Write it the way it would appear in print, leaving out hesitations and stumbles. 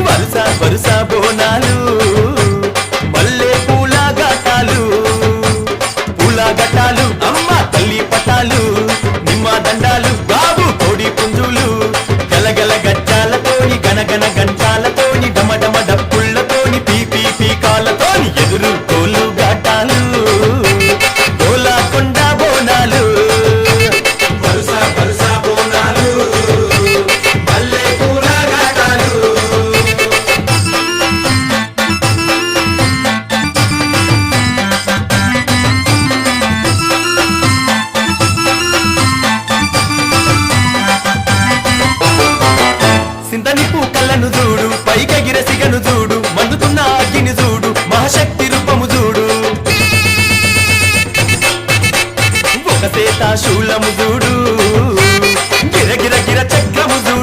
వరుస వరుస బోనాలు మల్లె పూల ఘటాలు పూల ఘటాలు అమ్మ తల్లి పటాలు నిమ్మ దండాలు బాబు కోడి పుంజులు గలగల గజ్జాలతోని గనగన గంటాలతోని డమడమ డప్పుళ్లతోని పీపీ పీకాలతోని ఎదురు కోలు ఘటాలు కొండ బోనాలు వరుస వరుస బోనాలు మల్లె పూల ఘటాలు సింతనిప్పు కళ్ళను చూడు పైకెగిర సిగను చూడు మందుతున్న అగ్గిని చూడు మహాశక్తి రూపము చూడు ఒక సేత శూలము చూడు గిర గిర గిర చక్రము చూడు